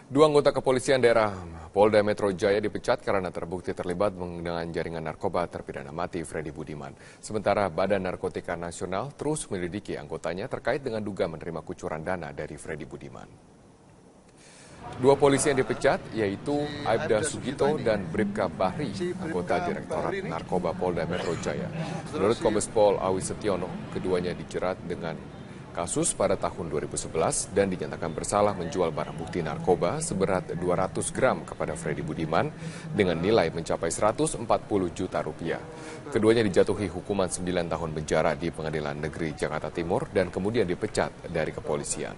Dua anggota kepolisian daerah Polda Metro Jaya dipecat karena terbukti terlibat dengan jaringan narkoba terpidana mati Freddy Budiman. Sementara Badan Narkotika Nasional terus menyelidiki anggotanya terkait dengan duga menerima kucuran dana dari Freddy Budiman. Dua polisi yang dipecat yaitu Aibda Sugito dan Bribka Bahri, anggota Direktorat Narkoba Polda Metro Jaya. Menurut Kombes Pol Awi Setiono, keduanya dijerat dengan kasus pada tahun 2011 dan dinyatakan bersalah menjual barang bukti narkoba seberat 200 gram kepada Freddy Budiman dengan nilai mencapai 140 juta rupiah. Keduanya dijatuhi hukuman 9 tahun penjara di Pengadilan Negeri Jakarta Timur dan kemudian dipecat dari kepolisian.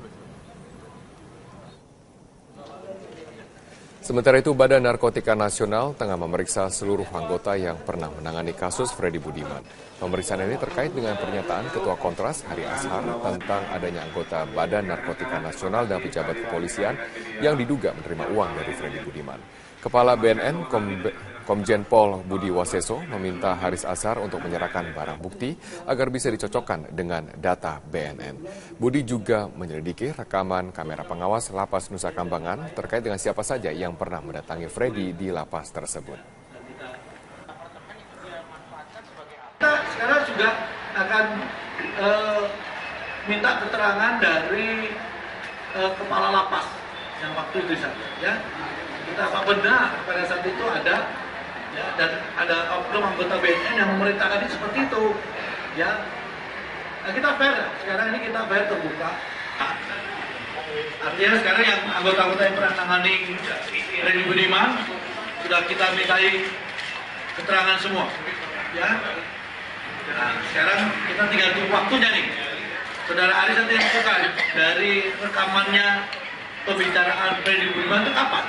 Sementara itu, Badan Narkotika Nasional tengah memeriksa seluruh anggota yang pernah menangani kasus Freddy Budiman. Pemeriksaan ini terkait dengan pernyataan Ketua Kontras Hari Ashar tentang adanya anggota Badan Narkotika Nasional dan pejabat kepolisian yang diduga menerima uang dari Freddy Budiman. Kepala BNN Komjen Pol Budi Waseso meminta Haris Ashar untuk menyerahkan barang bukti agar bisa dicocokkan dengan data BNN. Budi juga menyelidiki rekaman kamera pengawas Lapas Nusa Kambangan terkait dengan siapa saja yang pernah mendatangi Freddy di lapas tersebut. Kita sekarang juga akan minta keterangan dari kepala lapas yang waktu itu ya. Kita apa benar pada saat itu ada ya, dan ada oknum anggota BNN yang memerintahkan ini seperti itu ya. Nah, kita fair, sekarang ini kita fair terbuka. Artinya sekarang yang anggota-anggota yang pernah menangani Freddy Budiman sudah kita mintai keterangan semua ya. Nah, sekarang kita tinggal tunggu waktunya nih. Saudara Aris nanti yang bukan dari rekamannya pembicaraan Freddy Budiman itu kapan?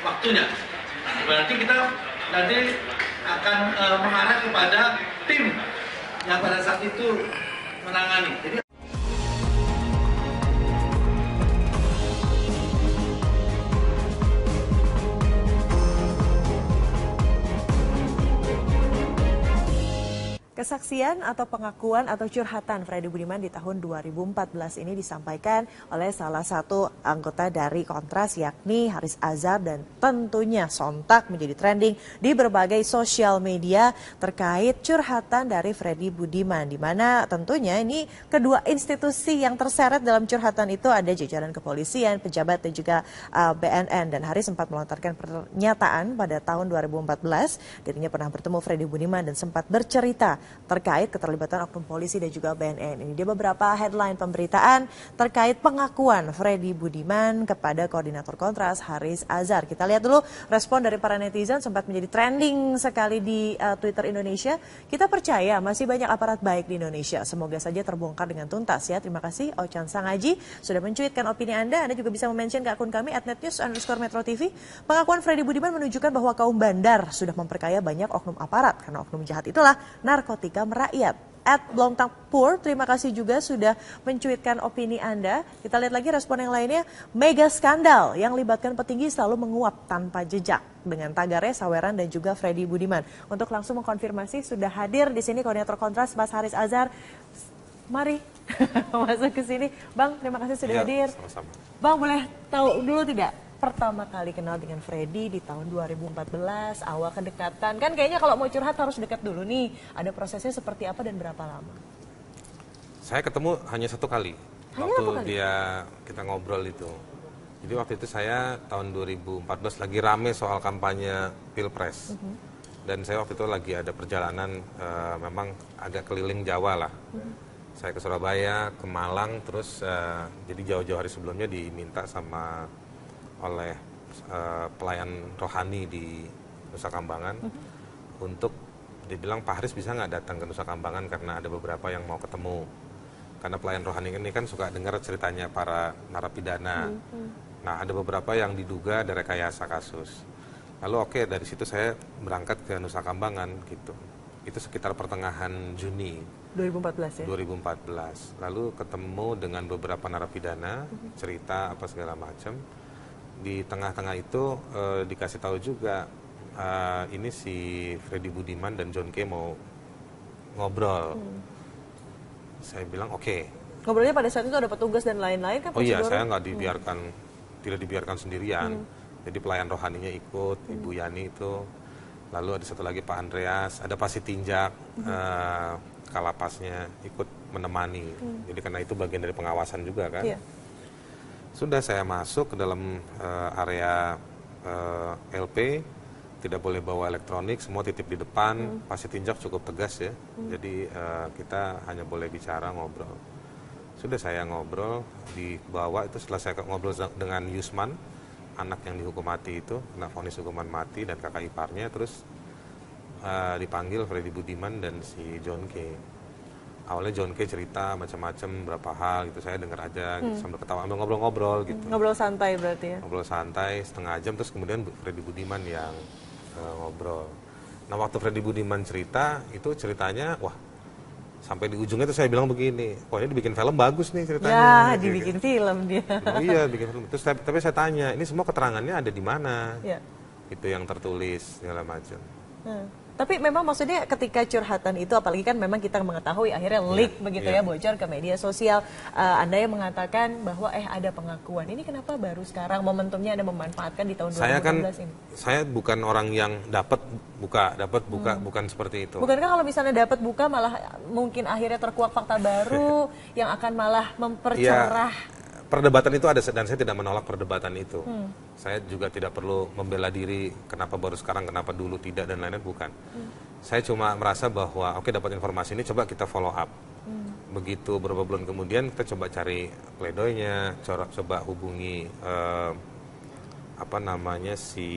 Waktunya. Berarti kita nanti akan mengarah kepada tim yang pada saat itu menangani. Jadi kesaksian atau pengakuan atau curhatan Freddy Budiman di tahun 2014 ini disampaikan oleh salah satu anggota dari Kontras yakni Haris Ashar dan tentunya sontak menjadi trending di berbagai sosial media terkait curhatan dari Freddy Budiman, di mana tentunya ini kedua institusi yang terseret dalam curhatan itu ada jajaran kepolisian, pejabat dan juga BNN, dan Haris sempat melontarkan pernyataan pada tahun 2014 dirinya pernah bertemu Freddy Budiman dan sempat bercerita terkait keterlibatan oknum polisi dan juga BNN. Ini dia beberapa headline pemberitaan terkait pengakuan Freddy Budiman kepada Koordinator Kontras Haris Ashar. Kita lihat dulu respon dari para netizen, sempat menjadi trending sekali di Twitter Indonesia. Kita percaya masih banyak aparat baik di Indonesia. Semoga saja terbongkar dengan tuntas ya. Terima kasih Ochan Sangaji sudah mencuitkan opini Anda. Anda juga bisa mention ke akun kami @netnews_metro_tv. Pengakuan Freddy Budiman menunjukkan bahwa kaum bandar sudah memperkaya banyak oknum aparat. Karena oknum jahat itulah narkotika merakyat. @Blontangpur, terima kasih juga sudah mencuitkan opini Anda. Kita lihat lagi respon yang lainnya. Mega skandal yang libatkan petinggi selalu menguap tanpa jejak. Dengan tagarnya Saweran dan juga Freddy Budiman. Untuk langsung mengkonfirmasi sudah hadir di sini Koordinator Kontras Mas Haris Ashar. Mari masuk ke sini. Bang, terima kasih sudah hadir. Sama-sama. Bang, boleh tahu dulu tidak? Pertama kali kenal dengan Freddy di tahun 2014, awal kedekatan. Kan kayaknya kalau mau curhat harus dekat dulu nih. Ada prosesnya seperti apa dan berapa lama? Saya ketemu hanya satu kali. Hanya waktu satu kali? kita ngobrol itu. Jadi waktu itu saya tahun 2014 lagi rame soal kampanye Pilpres. Dan saya waktu itu lagi ada perjalanan memang agak keliling Jawa lah. Saya ke Surabaya, ke Malang, terus jadi jauh-jauh hari sebelumnya diminta oleh pelayan rohani di Nusa Kambangan untuk dibilang Pak Haris bisa nggak datang ke Nusa Kambangan karena ada beberapa yang mau ketemu. Karena pelayan rohani ini kan suka dengar ceritanya para narapidana. Nah, ada beberapa yang diduga ada rekayasa kasus. Lalu oke, dari situ saya berangkat ke Nusa Kambangan gitu. Itu sekitar pertengahan Juni 2014 ya? 2014. Lalu ketemu dengan beberapa narapidana, cerita apa segala macam. Di tengah-tengah itu dikasih tahu juga ini si Freddy Budiman dan John K mau ngobrol. Saya bilang oke. Ngobrolnya pada saat itu ada petugas dan lain-lain kan? Oh iya, saya nggak dibiarkan tidak dibiarkan sendirian. Jadi pelayan rohaninya ikut, Ibu Yani itu, lalu ada satu lagi Pak Andreas, ada Pak Sitinjak, Kalapasnya ikut menemani. Jadi karena itu bagian dari pengawasan juga kan. Iya. Sudah saya masuk ke dalam area LP, tidak boleh bawa elektronik, semua titip di depan. Pak Sitinjak cukup tegas ya, jadi kita hanya boleh bicara, ngobrol. Sudah saya ngobrol, dibawa itu setelah saya ngobrol dengan Yusman, anak yang dihukum mati itu, kena vonis hukuman mati dan kakak iparnya, terus dipanggil Freddy Budiman dan si John K. Awalnya John K cerita macam-macam berapa hal gitu, saya dengar aja gitu, sambil ketawa, sambil ngobrol-ngobrol gitu. Ngobrol santai berarti ya? Ngobrol santai setengah jam, terus kemudian Freddy Budiman yang ngobrol. Nah waktu Freddy Budiman cerita, itu ceritanya, wah sampai di ujungnya tuh saya bilang begini, wah ini dibikin film bagus nih ceritanya. Ya, gitu. dibikin film dia. Oh iya, bikin film. Terus tapi saya tanya, ini semua keterangannya ada di mana? Ya. Itu yang tertulis segala macam. Tapi memang maksudnya ketika curhatan itu, apalagi kan memang kita mengetahui akhirnya leak begitu ya, bocor ke media sosial. Anda yang mengatakan bahwa ada pengakuan. Ini kenapa baru sekarang momentumnya Anda memanfaatkan di tahun 2016 ini? Saya bukan orang yang dapat buka, bukan seperti itu. Bukankah kalau misalnya dapat buka malah mungkin akhirnya terkuak fakta baru yang akan malah mempercerah? Perdebatan itu ada dan saya tidak menolak perdebatan itu. Saya juga tidak perlu membela diri kenapa baru sekarang, kenapa dulu tidak dan lain-lain, bukan. Saya cuma merasa bahwa oke, dapat informasi ini coba kita follow up. Begitu beberapa bulan kemudian kita coba cari pledoinya, coba hubungi si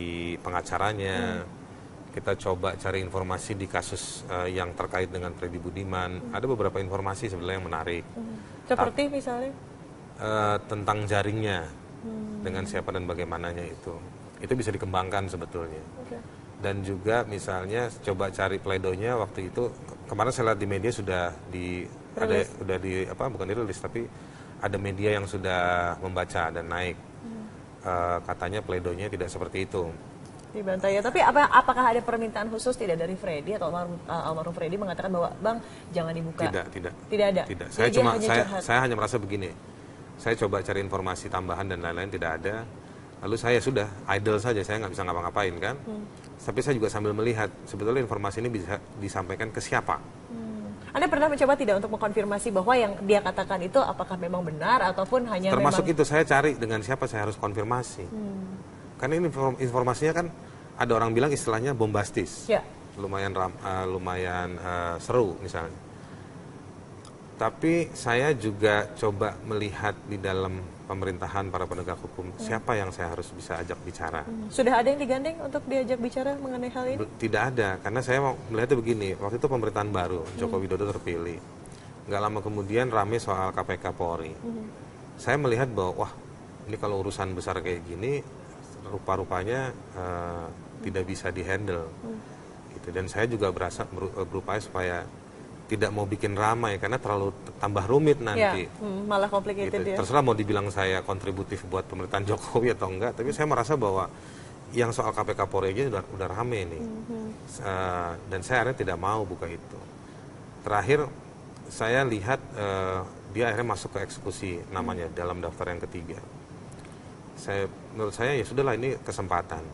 pengacaranya. Kita coba cari informasi di kasus yang terkait dengan Freddy Budiman. Ada beberapa informasi sebenarnya yang menarik. Seperti misalnya? Tentang jaringnya, dengan siapa dan bagaimananya itu bisa dikembangkan sebetulnya. Dan juga misalnya coba cari pledoinya waktu itu, kemarin saya lihat di media sudah bukan dirilis tapi ada media yang sudah membaca dan naik. Katanya pledoinya tidak seperti itu. Dibantai ya. Tapi apakah ada permintaan khusus tidak dari Freddy atau almarhum Freddy mengatakan bahwa Bang jangan dibuka? Tidak ada. Tidak. Saya hanya merasa begini. Saya coba cari informasi tambahan dan lain-lain, tidak ada. Lalu saya sudah idle saja, saya nggak bisa ngapa-ngapain kan. Tapi saya juga sambil melihat sebetulnya informasi ini bisa disampaikan ke siapa. Anda pernah mencoba tidak untuk mengkonfirmasi bahwa yang dia katakan itu apakah memang benar ataupun hanya termasuk memang... itu saya cari dengan siapa saya harus konfirmasi. Karena ini informasinya kan ada orang bilang istilahnya bombastis. Ya. Lumayan seru misalnya. Tapi saya juga coba melihat di dalam pemerintahan para penegak hukum, siapa yang saya harus bisa ajak bicara. Sudah ada yang digandeng untuk diajak bicara mengenai hal ini? Tidak ada, karena saya mau melihatnya begini, waktu itu pemerintahan baru, Joko Widodo terpilih. Nggak lama kemudian rame soal KPK Polri. Saya melihat bahwa, wah ini kalau urusan besar kayak gini, rupa-rupanya tidak bisa dihandle. Gitu. Dan saya juga berupaya supaya tidak mau bikin ramai karena terlalu tambah rumit nanti. Malah complicated gitu. Ya. Terserah mau dibilang saya kontributif buat pemerintahan Jokowi atau enggak, tapi saya merasa bahwa yang soal KPK Polri aja udah rame nih. Dan saya akhirnya tidak mau buka itu. Terakhir saya lihat dia akhirnya masuk ke eksekusi namanya dalam daftar yang ketiga. Menurut saya ya sudahlah, ini kesempatan.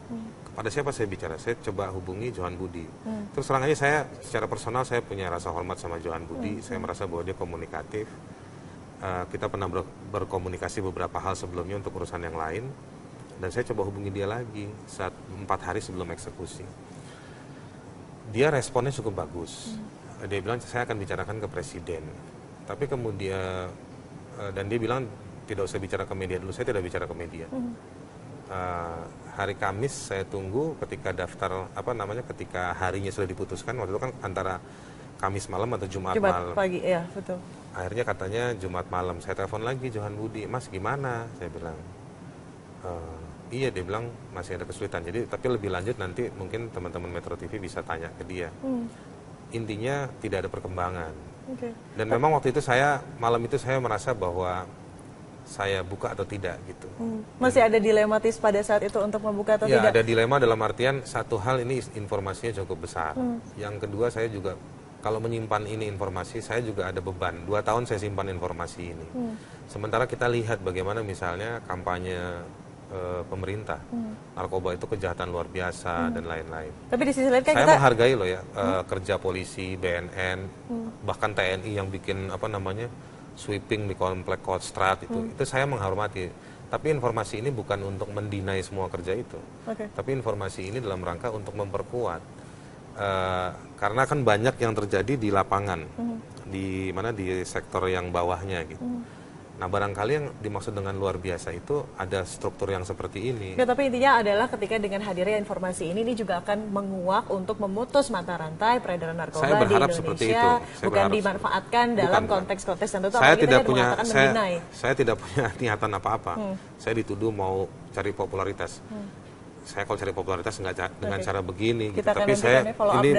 Pada siapa saya bicara? Saya coba hubungi Johan Budi. Terus terang aja saya secara personal saya punya rasa hormat sama Johan Budi. Saya merasa bahwa dia komunikatif. Kita pernah berkomunikasi beberapa hal sebelumnya untuk urusan yang lain. Dan saya coba hubungi dia lagi saat 4 hari sebelum eksekusi. Dia responnya cukup bagus. Dia bilang saya akan bicarakan ke presiden. Tapi kemudian dan dia bilang tidak usah bicara ke media dulu. Saya tidak bicara ke media. Hari Kamis saya tunggu ketika ketika harinya sudah diputuskan, waktu itu kan antara Kamis malam atau Jumat malam. Pagi, ya betul. Akhirnya katanya Jumat malam, saya telepon lagi Johan Budi, Mas gimana? Saya bilang, iya, dia bilang masih ada kesulitan. Jadi tapi lebih lanjut nanti mungkin teman-teman Metro TV bisa tanya ke dia. Intinya tidak ada perkembangan. Dan memang waktu itu malam itu saya merasa bahwa saya buka atau tidak gitu. Masih ada dilematis pada saat itu untuk membuka atau tidak? Ya, ada dilema dalam artian satu hal ini informasinya cukup besar. Yang kedua saya juga kalau menyimpan ini informasi, saya juga ada beban. 2 tahun saya simpan informasi ini. Sementara kita lihat bagaimana misalnya kampanye pemerintah. Narkoba itu kejahatan luar biasa dan lain-lain. Tapi di sisi lain kan Saya kita menghargai loh ya kerja polisi, BNN, bahkan TNI yang bikin sweeping di komplek Kostrad itu saya menghormati. Tapi informasi ini bukan untuk mendinai semua kerja itu. Tapi informasi ini dalam rangka untuk memperkuat. Karena kan banyak yang terjadi di lapangan, di sektor yang bawahnya gitu. Nah, barangkali yang dimaksud dengan luar biasa itu ada struktur yang seperti ini. Ya, tapi intinya adalah ketika dengan hadirnya informasi ini juga akan menguak untuk memutus mata rantai peredaran narkoba Saya berharap di seperti Indonesia, itu. bukan dimanfaatkan dalam konteks-konteks tertentu. Saya apalagi tidak tadi punya mengatakan mendinai. saya tidak punya niatan apa-apa. Saya dituduh mau cari popularitas. Saya kalau cari popularitas nggak dengan cara begini gitu. Kita akan Tapi saya ini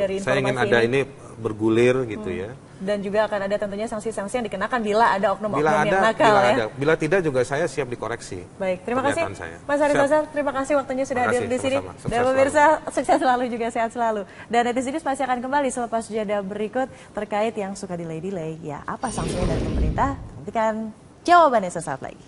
dari saya ingin informasi ada ini. bergulir gitu ya. Dan juga akan ada tentunya sanksi-sanksi yang dikenakan bila ada oknum-oknum Bila yang nakal ya. Bila tidak juga saya siap dikoreksi. Baik, terima kasih saya. Mas Haris Azhar, terima kasih waktunya sudah hadir di sini. Sama-sama. Dan pemirsa, sukses selalu juga sehat selalu. Dan netizen masih akan kembali selepas jeda berikut terkait yang suka delay-delay. Ya, apa sanksinya dari pemerintah? Nantikan jawabannya sesaat lagi.